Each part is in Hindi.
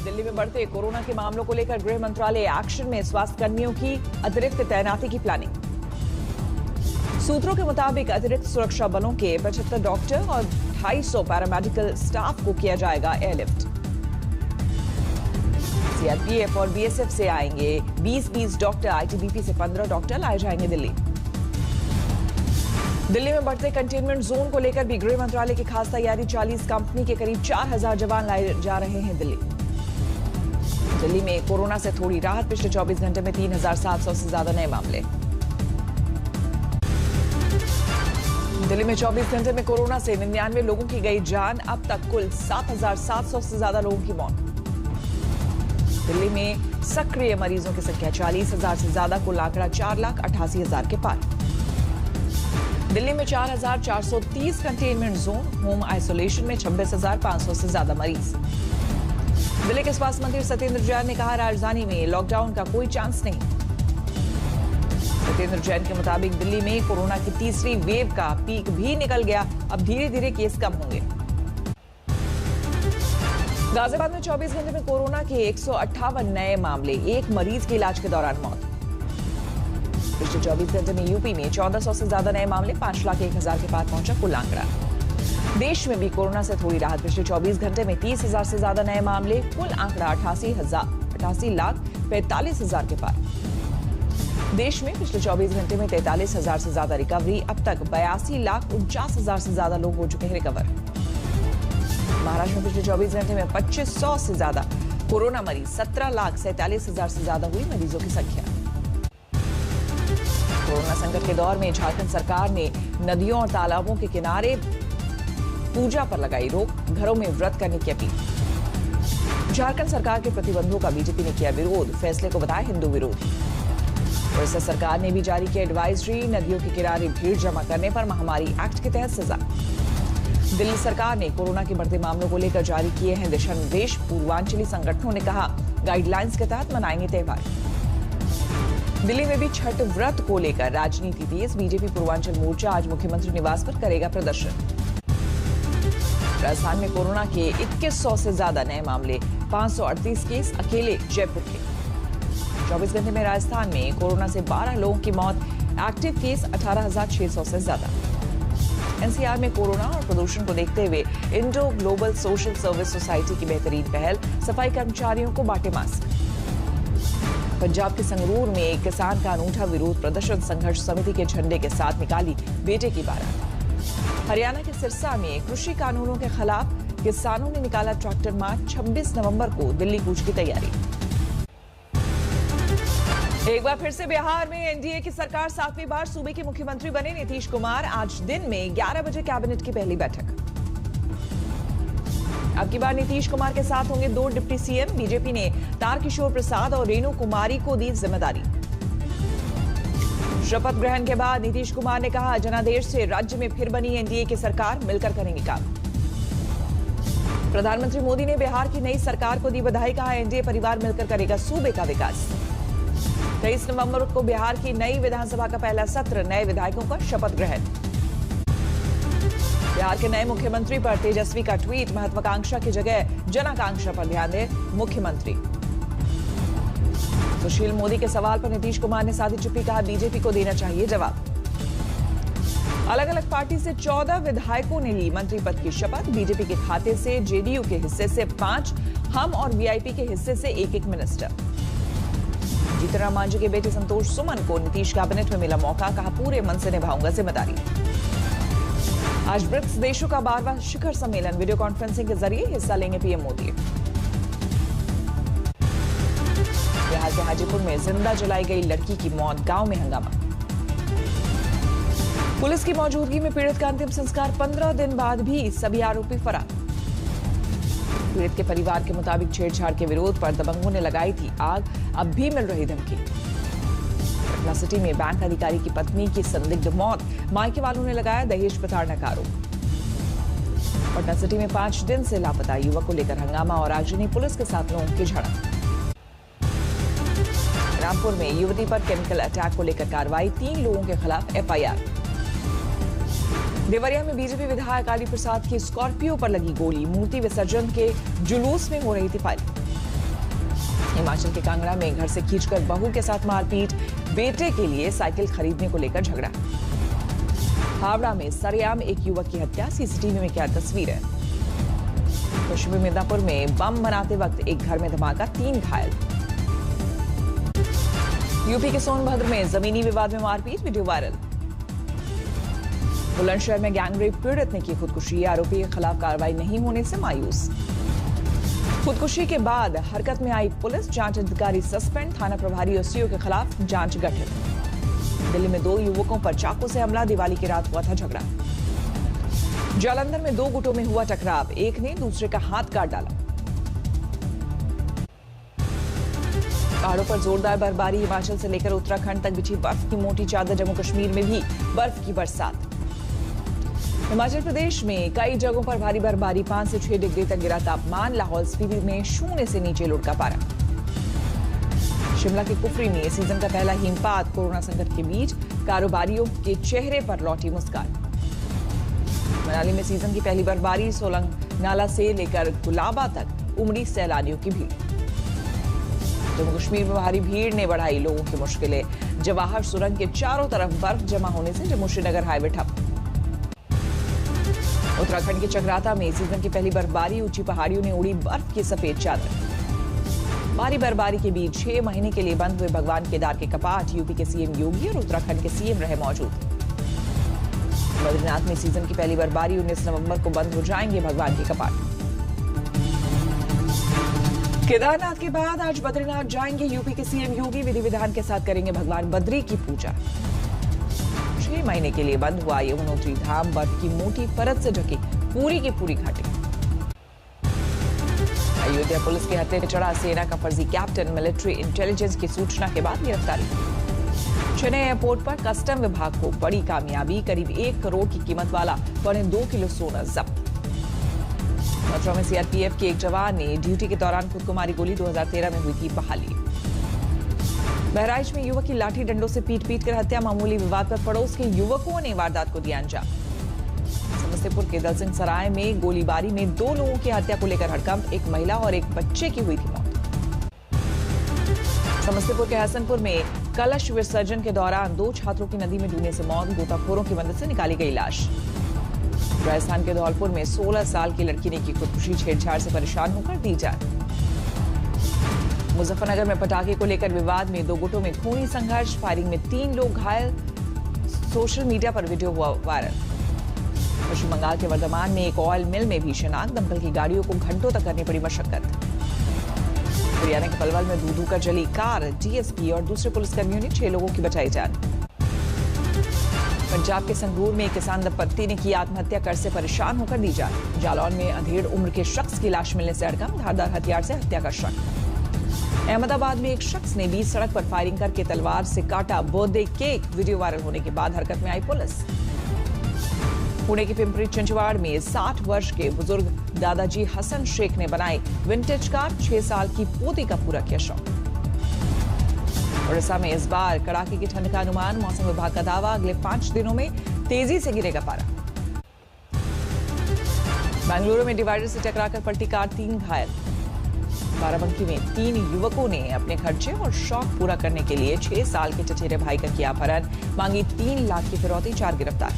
दिल्ली में बढ़ते कोरोना के मामलों को लेकर गृह मंत्रालय एक्शन में, स्वास्थ्य कर्मियों की अतिरिक्त तैनाती की प्लानिंग। सूत्रों के मुताबिक अतिरिक्त सुरक्षा बलों के 75 डॉक्टर और 250 पैरामेडिकल स्टाफ को किया जाएगा एयरलिफ्ट। सीआरपीएफ और बीएसएफ से आएंगे 20 डॉक्टर, आईटीबीपी से 15 डॉक्टर लाए जाएंगे दिल्ली। दिल्ली में बढ़ते कंटेनमेंट जोन को लेकर भी गृह मंत्रालय की खास तैयारी। 40 कंपनी के करीब 4000 जवान लाए जा रहे हैं दिल्ली में कोरोना से थोड़ी राहत। पिछले 24 घंटे में 3700 से ज्यादा नए मामले। दिल्ली में 24 घंटे में कोरोना से 99 लोगों की गई जान। अब तक कुल 7700 से ज्यादा लोगों की मौत। दिल्ली में सक्रिय मरीजों की संख्या 40,000 से ज्यादा, कुल आंकड़ा 4,88,000 के पार। दिल्ली में 4430 कंटेनमेंट जोन, होम आइसोलेशन में 26,500 से ज्यादा मरीज। दिल्ली के स्वास्थ्य मंत्री सत्येंद्र जैन ने कहा, राजधानी में लॉकडाउन का कोई चांस नहीं। सत्येंद्र जैन के मुताबिक दिल्ली में कोरोना की तीसरी वेव का पीक भी निकल गया, अब धीरे धीरे केस कम होंगे। गाजियाबाद में 24 घंटे में कोरोना के 158 नए मामले, एक मरीज के इलाज के दौरान मौत। पिछले 24 घंटे में यूपी में 1400 से ज्यादा नए मामले, 5,01,000 के पार पहुंचा कुल आंकड़ा। देश में भी कोरोना से थोड़ी राहत। पिछले 24 घंटे में 30,000 से ज्यादा नए मामले, कुल आंकड़ा 88,45,000 के पार। देश में पिछले 24 घंटे में 43,000 से ज्यादा रिकवरी। अब तक 82,49,000 से ज्यादा लोग हो चुके हैं रिकवर। महाराष्ट्र में पिछले 24 घंटे में 2500 से ज्यादा कोरोना मरीज, 17,47,000 से ज्यादा हुई मरीजों की संख्या। कोरोना संकट के दौर में झारखंड सरकार ने नदियों और तालाबों के किनारे पूजा पर लगाई रोक, घरों में व्रत करने की अपील। झारखंड सरकार के प्रतिबंधों का बीजेपी ने किया विरोध, फैसले को बताया हिंदू विरोधी। ओडिशा सरकार ने भी जारी किया एडवाइजरी, नदियों के किनारे भीड़ जमा करने पर महामारी एक्ट के तहत सजा। दिल्ली सरकार ने कोरोना के बढ़ते मामलों को लेकर जारी किए हैं दिशा निर्देश। पूर्वांचली संगठनों ने कहा, गाइडलाइंस के तहत मनाएंगे त्योहार। दिल्ली में भी छठ व्रत को लेकर राजनीति तेज। बीजेपी पूर्वांचल मोर्चा आज मुख्यमंत्री निवास पर करेगा प्रदर्शन। राजस्थान में कोरोना के 2100 से ज्यादा नए मामले, 538 केस अकेले जयपुर के। 24 घंटे में राजस्थान में कोरोना से 12 लोगों की मौत, एक्टिव केस 18,600 से ज्यादा। एनसीआर में कोरोना और प्रदूषण को देखते हुए Indo global social service society की बेहतरीन पहल, सफाई कर्मचारियों को बांटे मास्क। पंजाब के संगरूर में एक किसान का अनूठा विरोध प्रदर्शन, संघर्ष समिति के झंडे के साथ निकाली बेटे की बारात। हरियाणा के सिरसा में कृषि कानूनों के खिलाफ किसानों ने निकाला ट्रैक्टर मार्च। 26 नवंबर को दिल्ली कूच की तैयारी। एक बार फिर से बिहार में एनडीए की सरकार 7वीं बार सूबे के मुख्यमंत्री बने नीतीश कुमार। आज दिन में 11 बजे कैबिनेट की पहली बैठक। अब की बार नीतीश कुमार के साथ होंगे 2 डिप्टी सीएम। बीजेपी ने तारकिशोर प्रसाद और रेणु कुमारी को दी जिम्मेदारी। शपथ ग्रहण के बाद नीतीश कुमार ने कहा, जनादेश से राज्य में फिर बनी एनडीए की सरकार, मिलकर करेंगे काम। प्रधानमंत्री मोदी ने बिहार की नई सरकार को दी बधाई, कहा एनडीए परिवार मिलकर करेगा सूबे का विकास। 23 नवंबर को बिहार की नई विधानसभा का पहला सत्र, नए विधायकों का शपथ ग्रहण। बिहार के नए मुख्यमंत्री पर तेजस्वी का ट्वीट, महत्वाकांक्षा की जगह जनाकांक्षा पर ध्यान दे मुख्यमंत्री। सुशील मोदी के सवाल पर नीतीश कुमार ने साधी चुप्पी, कहा बीजेपी को देना चाहिए जवाब। अलग अलग पार्टी से 14 विधायकों ने ली मंत्री पद की शपथ। बीजेपी के खाते से, जेडीयू के हिस्से से 5, हम और वीआईपी के हिस्से से 1-1 मिनिस्टर। जीतन राम मांझी के बेटे संतोष सुमन को नीतीश कैबिनेट में मिला मौका, कहा पूरे मन से निभाऊंगा जिम्मेदारी। आज ब्रिक्स देशों का 12वां शिखर सम्मेलन, वीडियो कॉन्फ्रेंसिंग के जरिए हिस्सा लेंगे पीएम मोदी। बिहार के हाजीपुर में जिंदा जलाई गई लड़की की मौत, गांव में हंगामा। पुलिस की मौजूदगी में पीड़ित का अंतिम संस्कार, 15 दिन बाद भी सभी आरोपी फरार। पीड़ित के परिवार के मुताबिक छेड़छाड़ के विरोध पर दबंगों ने लगाई थी आग, अब भी मिल रही धमकी। पटना सिटी में बैंक अधिकारी की पत्नी की संदिग्ध मौत, मायके वालों ने लगाया दहेज प्रताड़ना का आरोप। पटना सिटी में 5 दिन से लापता युवक को लेकर हंगामा और आगजनी, पुलिस के साथ लोगों की झड़प। रामपुर में युवती पर केमिकल अटैक को लेकर कार्रवाई, 3 लोगों के खिलाफ एफआईआर। देवरिया में बीजेपी विधायक काली प्रसाद की स्कॉर्पियो पर लगी गोली, मूर्ति विसर्जन के जुलूस में हो रही थी फायरिंग। हिमाचल के कांगड़ा में घर से खींचकर बहू के साथ मारपीट, बेटे के लिए साइकिल खरीदने को लेकर झगड़ा। हावड़ा में सरेआम एक युवक की हत्या, सीसीटीवी में कैद तस्वीरें। पश्चिमी मिदनापुर में बम बनाते वक्त एक घर में धमाका, 3 घायल। यूपी के सोनभद्र में जमीनी विवाद में मारपीट, वीडियो वायरल। बुलंदशहर में गैंगरेप पीड़ित ने की खुदकुशी, आरोपी के खिलाफ कार्रवाई नहीं होने से मायूस। खुदकुशी के बाद हरकत में आई पुलिस, जांच अधिकारी सस्पेंड, थाना प्रभारी और सीओ के खिलाफ जांच गठित। दिल्ली में 2 युवकों पर चाकू से हमला, दिवाली की रात हुआ था झगड़ा। जालंधर में 2 गुटों में हुआ टकराव, एक ने दूसरे का हाथ काट डाला। पहाड़ों पर जोरदार बर्फबारी, हिमाचल से लेकर उत्तराखंड तक बिछी बर्फ की मोटी चादर, जम्मू कश्मीर में भी बर्फ की बरसात। हिमाचल प्रदेश में कई जगहों पर भारी बर्फबारी, 5 से 6 डिग्री तक गिरा तापमान, लाहौल स्पीति में 0 से नीचे लुढ़का पारा। शिमला के कुफरी में सीजन का पहला हिमपात, कोरोना संकट के बीच कारोबारियों के चेहरे पर लौटी मुस्कान। मनाली में सीजन की पहली बर्फबारी, सोलंग नाला से लेकर गुलाबा तक उमड़ी सैलानियों की भीड़। जम्मू कश्मीर में भारी भीड़ ने बढ़ाई लोगों की मुश्किलें, जवाहर सुरंग के चारों तरफ बर्फ जमा होने से जम्मू श्रीनगर हाईवे ठप। उत्तराखंड के चक्राता में सीजन की पहली बर्फबारी, ऊंची पहाड़ियों ने उड़ी बर्फ की सफेद चादर। भारी बर्फबारी के बीच 6 महीने के लिए बंद हुए भगवान केदार के कपाट, यूपी के सीएम योगी और उत्तराखंड के सीएम रहे मौजूद। बद्रीनाथ में सीजन की पहली बर्फबारी, 19 नवंबर को बंद हो जाएंगे भगवान के कपाट। केदारनाथ के बाद आज बद्रीनाथ जाएंगे यूपी के सीएम योगी, विधि विधान के साथ करेंगे भगवान बद्री की पूजा। 6 महीने के लिए बंद हुआ यमुनोत्री धाम, बर्फ की मोटी परत से ढकी पूरी की पूरी घाटी। अयोध्या पुलिस के हत्थे चढ़ा सेना का फर्जी कैप्टन, मिलिट्री इंटेलिजेंस की सूचना के बाद गिरफ्तारी। चेन्नई एयरपोर्ट पर कस्टम विभाग को बड़ी कामयाबी, करीब 1 करोड़ की कीमत वाला 2.25 किलो सोना जब्त। मथुरा में सीआरपीएफ के एक जवान ने ड्यूटी के दौरान खुद को मारी गोली, 2013 में हुई थी बहाली। बहराइच में युवक की लाठी डंडों से पीट कर हत्या, मामूली विवाद पर पड़ोस के युवकों ने वारदात को दिया अंजाम। समस्तीपुर के दलसिंह सराय में गोलीबारी में 2 लोगों की हत्या को लेकर हड़कंप, एक महिला और एक बच्चे की हुई थी मौत। समस्तीपुर के हसनपुर में कलश विसर्जन के दौरान 2 छात्रों की नदी में डूबने से मौत, गोताखोरों की मदद से निकाली गई लाश। राजस्थान के धौलपुर में 16 साल की लड़की ने की खुदकुशी, छेड़छाड़ से परेशान होकर दी जान। मुजफ्फरनगर में पटाखे को लेकर विवाद में 2 गुटों में खूनी संघर्ष, फायरिंग में 3 लोग घायल, सोशल मीडिया पर वीडियो हुआ वायरल। पश्चिम बंगाल के वर्धमान में एक ऑयल मिल में भीषण आग, दमकल की गाड़ियों को घंटों तक करनी पड़ी मशक्कत। हरियाणा के पलवल में दूधू का जली कार, डीएसपी और दूसरे पुलिसकर्मियों ने 6 लोगों की बचाई जान। पंजाब के संगरूर में एक किसान दंपत्ति ने की आत्महत्या, कर्ज से परेशान होकर दी जान। जालौन में अधेड़ उम्र के शख्स की लाश मिलने से हड़कंप, धारदार हथियार से हत्या का शक। अहमदाबाद में एक शख्स ने बीच सड़क पर फायरिंग करके तलवार से काटा बर्थडे केक, वीडियो वायरल होने के बाद हरकत में आई पुलिस। पुणे के पिंपरी चिंचवाड़ में 60 वर्ष के बुजुर्ग दादाजी हसन शेख ने बनाई विंटेज कार, 6 साल की पोती का पूरा किया शौक। ओडिशा में इस बार कड़ाके की ठंड का अनुमान, मौसम विभाग का दावा, अगले 5 दिनों में तेजी से गिरेगा पारा। बेंगलुरु में डिवाइडर से टकराकर पलटी कार, 3 घायल। बाराबंकी में 3 युवकों ने अपने खर्चे और शौक पूरा करने के लिए 6 साल के चचेरे भाई का किया अपहरण, मांगी 3 लाख की फिरौती, 4 गिरफ्तार।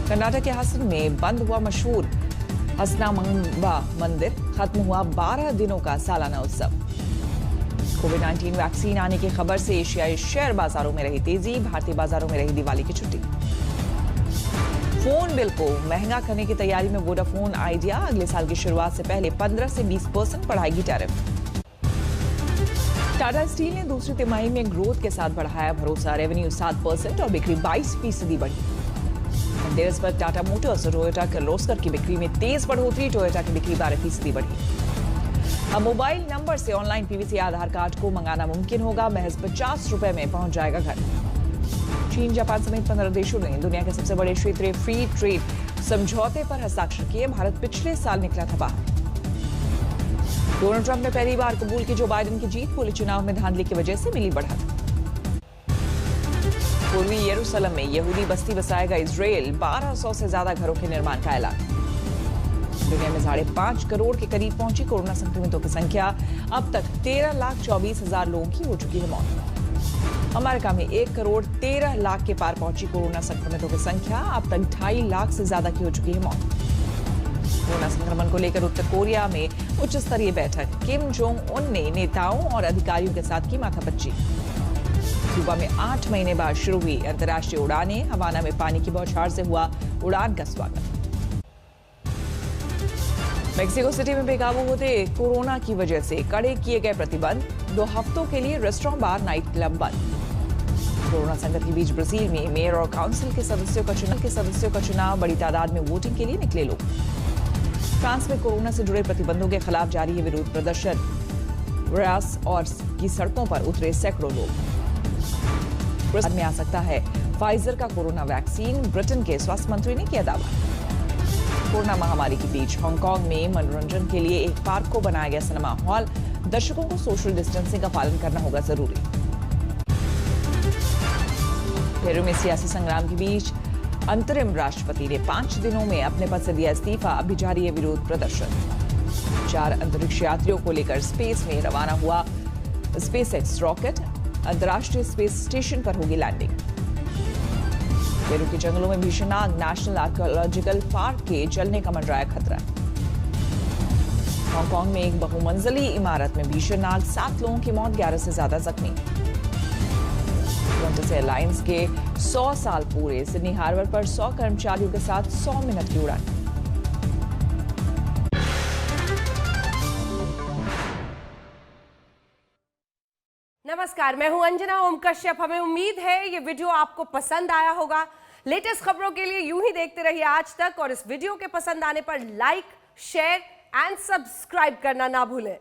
कर्नाटक के हासन में बंद हुआ मशहूर हसनामंबा मंदिर, खत्म हुआ 12 दिनों का सालाना उत्सव। कोविड-19 वैक्सीन आने की खबर से एशियाई शेयर बाजारों में रही तेजी, भारतीय बाजारों में रही दिवाली की छुट्टी। फोन बिल को महंगा करने की तैयारी में वोडाफोन आइडिया, अगले साल की शुरुआत से पहले 15 से 20% बढ़ाएगी टैरिफ। टाटा स्टील ने दूसरी तिमाही में ग्रोथ के साथ बढ़ाया भरोसा, रेवेन्यू 7% और बिक्री 22% बढ़ी। धनतेरस पर टाटा मोटर्स और टोयोटा किर्लोस्कर की बिक्री में तेज बढ़ोतरी, टोयोटा की बिक्री 12% बढ़ी। अब मोबाइल नंबर से ऑनलाइन पीवीसी आधार कार्ड को मंगाना मुमकिन होगा, महज 50 रुपए में पहुंच जाएगा घर। चीन, जापान समेत 15 देशों ने दुनिया के सबसे बड़े क्षेत्रीय फ्री ट्रेड समझौते पर हस्ताक्षर किए, भारत पिछले साल निकला था बाहर। डोनाल्ड ट्रंप ने पहली बार कबूल की जो बाइडेन की जीत, पूरे चुनाव में धांधली की वजह से मिली बढ़त। पूर्वी यरूशलेम में यहूदी बस्ती बसाएगा इजराइल, 1200 से ज्यादा घरों के निर्माण का ऐलान। दुनिया में 5.5 करोड़ के करीब पहुंची कोरोना संक्रमितों की संख्या। अब तक 13,24,000 लोगों की हो चुकी है मौत। अमेरिका में 1 करोड़ 13 लाख के पार पहुंची कोरोना संक्रमितों की संख्या। अब तक 2.5 लाख से ज्यादा की हो चुकी है मौत। कोरोना संक्रमण को लेकर उत्तर कोरिया में उच्च स्तरीय बैठक। किम जोंग उन ने नेताओं और अधिकारियों के साथ की माथापच्ची। क्यूबा में 8 महीने बाद शुरू हुई अंतर्राष्ट्रीय उड़ानें। हवाना में पानी की बौछार से हुआ उड़ान का स्वागत। मेक्सिको सिटी में बेकाबू होते कोरोना की वजह से कड़े किए गए प्रतिबंध। 2 हफ्तों के लिए रेस्टोरेंट, बार, नाइट क्लब बंद। कोरोना संकट के बीच ब्राजील में मेयर और काउंसिल के सदस्यों का चुनाव। बड़ी तादाद में वोटिंग के लिए निकले लोग। फ्रांस में कोरोना से जुड़े प्रतिबंधों के खिलाफ जारी है विरोध प्रदर्शन। व्यास और की सड़कों पर उतरे सैकड़ों लोग। में आ सकता है फाइजर का कोरोना वैक्सीन। ब्रिटेन के स्वास्थ्य मंत्री ने किया दावा। कोरोना महामारी के बीच हांगकांग में मनोरंजन के लिए एक पार्क को बनाया गया सिनेमा हॉल। दर्शकों को सोशल डिस्टेंसिंग का पालन करना होगा जरूरी। पेरू में सियासी संग्राम के बीच अंतरिम राष्ट्रपति ने 5 दिनों में अपने पद से दिया इस्तीफा। अभी जारी है विरोध प्रदर्शन। 4 अंतरिक्ष यात्रियों को लेकर स्पेस में रवाना हुआ स्पेसएक्स रॉकेट। अंतर्राष्ट्रीय स्पेस स्टेशन पर होगी लैंडिंग। पेरू के जंगलों में भीषण आग। नेशनल आर्कियोलॉजिकल पार्क के जलने का मंडराया खतरा। हांगकांग में एक बहुमंजिली इमारत में भीषण आग। 7 लोगों की मौत, 11 से ज्यादा जख्मी। क्वांटस एयरलाइंस के 100 साल पूरे। सिडनी हार्बर पर 100 कर्मचारियों के साथ 100 मिनट की उड़ान। नमस्कार, मैं हूं अंजना ओम कश्यप। हमें उम्मीद है ये वीडियो आपको पसंद आया होगा। लेटेस्ट खबरों के लिए यूं ही देखते रहिए आज तक, और इस वीडियो के पसंद आने पर लाइक, शेयर एंड सब्सक्राइब करना ना भूलें।